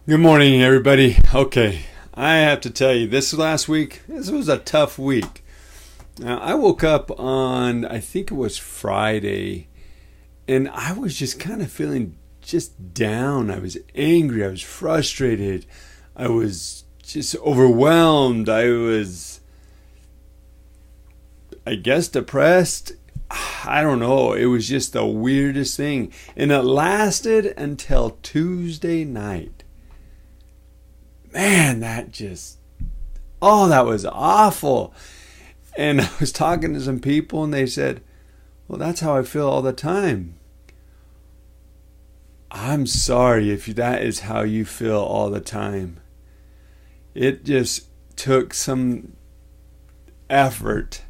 Good morning, everybody. Okay, I have to tell you, this was a tough week. Now, I woke up on, I think it was Friday, and I was just kind of feeling just down. I was angry. I was frustrated. I was just overwhelmed. I was, I guess, depressed. I don't know. It was just the weirdest thing. And it lasted until Tuesday night. Man, that was awful. And I was talking to some people and they said, well, that's how I feel all the time. I'm sorry if that is how you feel all the time. It just took some effort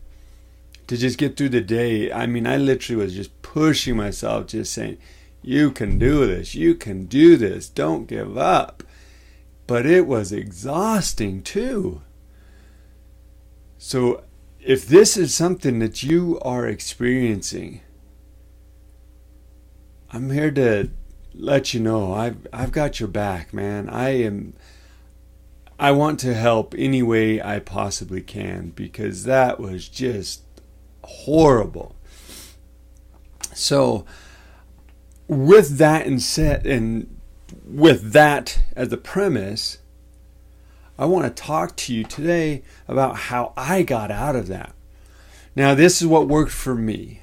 to just get through the day. I mean, I literally was just pushing myself, just saying, you can do this. You can do this. Don't give up. But it was exhausting too. So if this is something that you are experiencing, I'm here to let you know I've got your back, man. I want to help any way I possibly can, because that was just horrible. So with that with that as a premise, I want to talk to you today about how I got out of that. Now, this is what worked for me.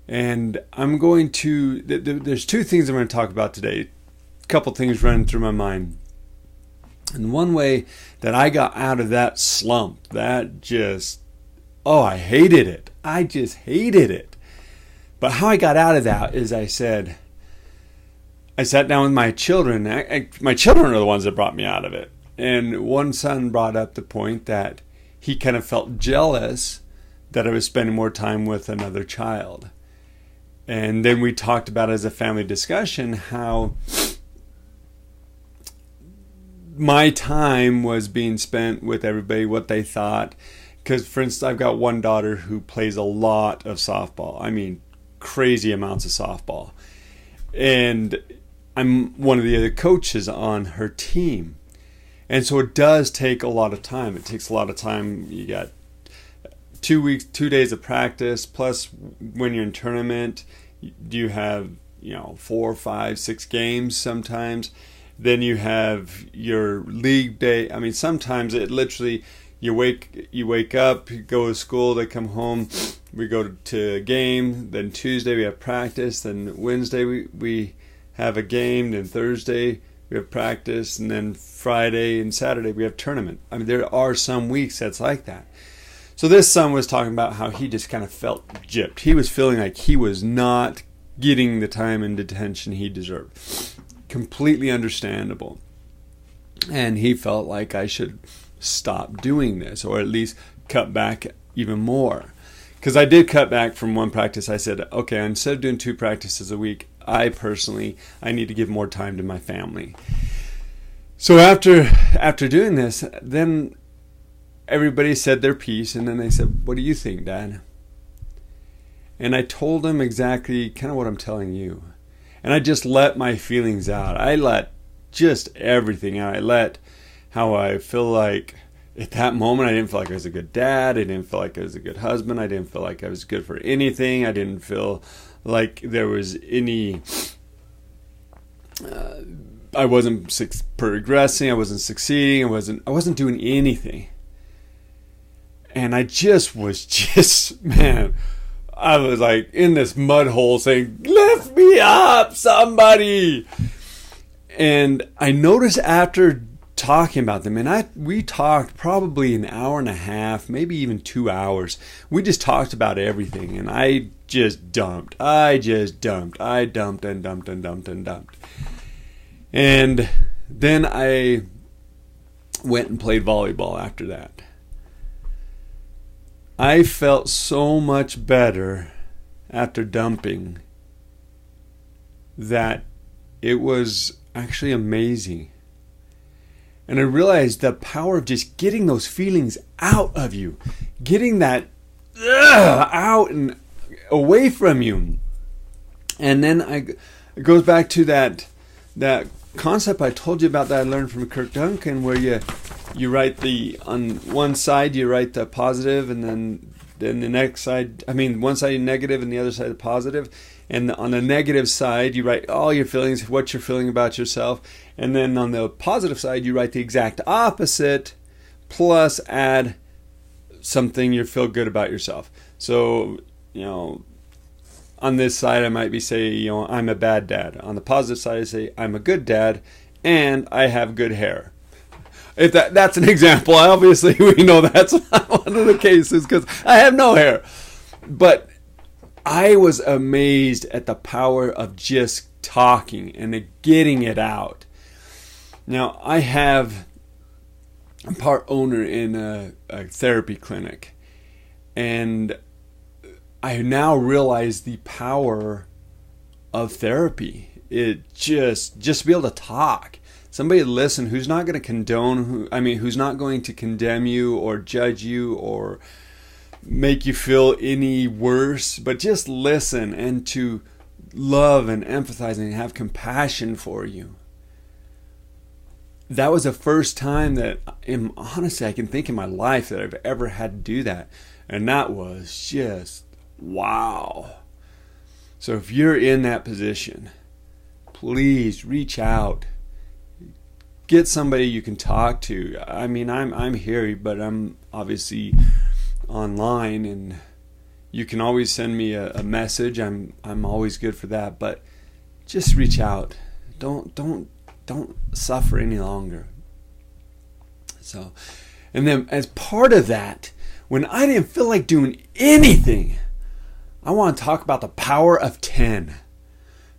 And there's two things I'm going to talk about today. A couple things running through my mind. And one way that I got out of that slump, I hated it. I just hated it. But how I got out of that is I sat down with my children. My children are the ones that brought me out of it. And one son brought up the point that he kind of felt jealous that I was spending more time with another child. And then we talked about, as a family discussion, how my time was being spent with everybody, what they thought. Because, for instance, I've got one daughter who plays a lot of softball. I mean, crazy amounts of softball. And I'm one of the other coaches on her team. And so it does take a lot of time. It takes a lot of time. You got 2 days of practice, plus when you're in tournament, you have, 4, 5, 6 games sometimes. Then you have your league day. I mean, sometimes it literally, you wake up, you go to school, they come home, we go to a game, then Tuesday we have practice, then Wednesday we have a game, then Thursday we have practice, and then Friday and Saturday we have tournament. I mean, there are some weeks that's like that. So this son was talking about how he just kind of felt gypped. He was feeling like he was not getting the time and attention he deserved. Completely understandable. And he felt like I should stop doing this, or at least cut back even more. Because I did cut back from one practice. I said, okay, instead of doing 2 practices a week, I need to give more time to my family. So after doing this, then everybody said their piece, and then they said, what do you think, Dad? And I told them exactly kind of what I'm telling you. And I just let my feelings out. I let just everything out. I let how I feel like at that moment. I didn't feel like I was a good dad. I didn't feel like I was a good husband. I didn't feel like I was good for anything. I didn't feel like there was any... I wasn't progressing. I wasn't succeeding. I wasn't doing anything. And I man, I was like in this mud hole saying, lift me up, somebody. And I noticed after talking about them, and we talked probably an hour and a half, maybe even 2 hours. We just talked about everything, and I just dumped. I dumped and dumped and dumped and dumped. And then I went and played volleyball after that. I felt so much better after dumping that it was actually amazing. And I realized the power of just getting those feelings out of you, getting that out and away from you. And then it goes back to that concept I told you about that I learned from Kirk Duncan, where you write on one side you write the positive, and then the next side, one side negative and the other side positive. And on the negative side, you write all your feelings, what you're feeling about yourself. And then on the positive side, you write the exact opposite, plus add something you feel good about yourself. So, on this side, I might be saying, I'm a bad dad. On the positive side, I say, I'm a good dad, and I have good hair. If that's an example, obviously we know that's not one of the cases because I have no hair. But I was amazed at the power of just talking and getting it out. Now, I'm part owner in a therapy clinic, and I now realize the power of therapy. It just to be able to talk. Somebody to listen who's not going to condone, who's not going to condemn you or judge you or make you feel any worse, but just listen and to love and empathize and have compassion for you. That was the first time that, honestly, I can think in my life that I've ever had to do that. And that was just, wow. So if you're in that position, please reach out. Get somebody you can talk to. I'm here, but I'm obviously online, and you can always send me a message. I'm always good for that. But just reach out. Don't suffer any longer. So, and then as part of that, when I didn't feel like doing anything, I want to talk about the power of 10.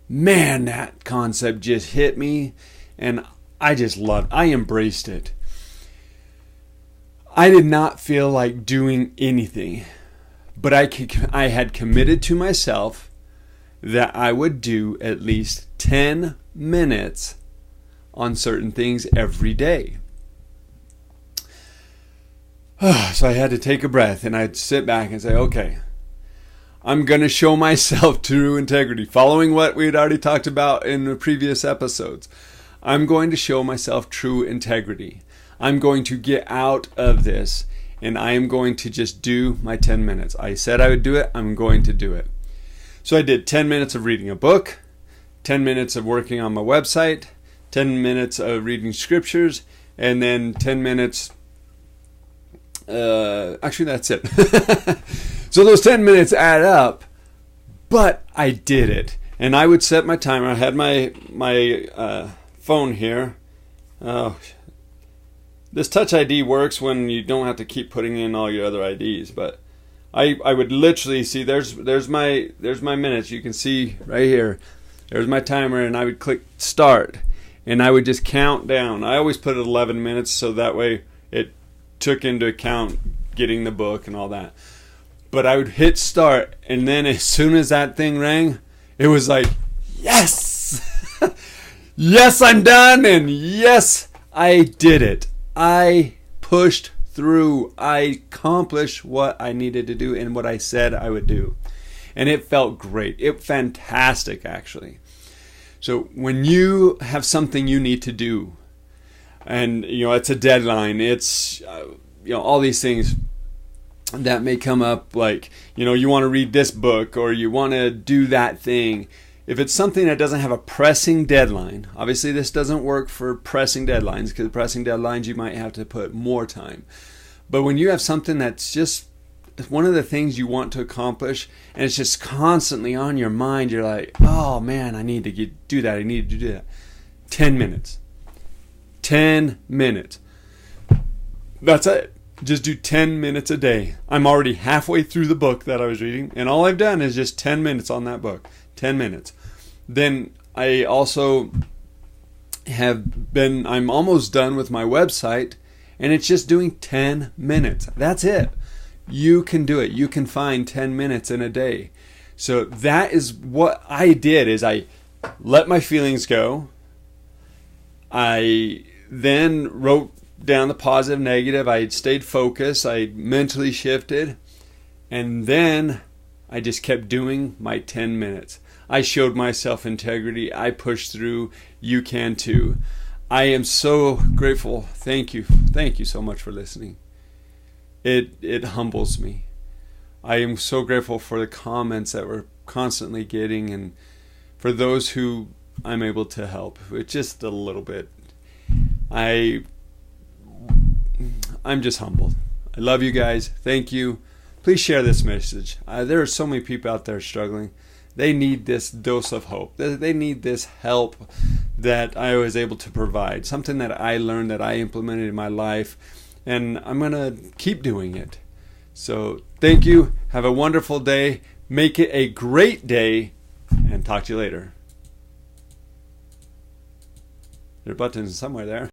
Man, that concept just hit me, and I embraced it. I did not feel like doing anything, but I had committed to myself that I would do at least 10 minutes on certain things every day. So I had to take a breath, and I'd sit back and say, okay, I'm going to show myself true integrity. Following what we had already talked about in the previous episodes, I'm going to show myself true integrity. I'm going to get out of this, and I am going to just do my 10 minutes. I said I would do it. I'm going to do it. So I did 10 minutes of reading a book, 10 minutes of working on my website, 10 minutes of reading scriptures, and then 10 minutes. Actually, that's it. So those 10 minutes add up, but I did it. And I would set my timer. I had my phone here. This Touch ID works when you don't have to keep putting in all your other IDs, but I would literally see there's my minutes. You can see right here. There's my timer, and I would click start, and I would just count down. I always put it 11 minutes, so that way it took into account getting the book and all that. But I would hit start, and then as soon as that thing rang, it was like, yes! Yes, I'm done, and yes, I did it. I pushed through. I accomplished what I needed to do and what I said I would do. And it felt great. It fantastic, actually. So when you have something you need to do, and it's a deadline, it's all these things that may come up, like you want to read this book or you want to do that thing. If it's something that doesn't have a pressing deadline, obviously this doesn't work for pressing deadlines, because pressing deadlines you might have to put more time. But when you have something that's just one of the things you want to accomplish, and it's just constantly on your mind, you're like, oh man, I need to do that. I need to do that. 10 minutes. 10 minutes. That's it. Just do 10 minutes a day. I'm already halfway through the book that I was reading, and all I've done is just 10 minutes on that book. 10 minutes. Then I also I'm almost done with my website, and it's just doing 10 minutes. That's it. You can do it. You can find 10 minutes in a day. So that is what I did, is I let my feelings go. I then wrote down the positive, negative. I stayed focused. I mentally shifted. And then I just kept doing my 10 minutes. I showed myself integrity. I pushed through. You can too. I am so grateful. Thank you. Thank you so much for listening. It humbles me. I am so grateful for the comments that we're constantly getting, and for those who I'm able to help with just a little bit. I'm just humbled. I love you guys. Thank you. Please share this message. There are so many people out there struggling. They need this dose of hope. They need this help that I was able to provide. Something that I learned, that I implemented in my life. And I'm going to keep doing it. So thank you. Have a wonderful day. Make it a great day. And talk to you later. There are buttons somewhere there.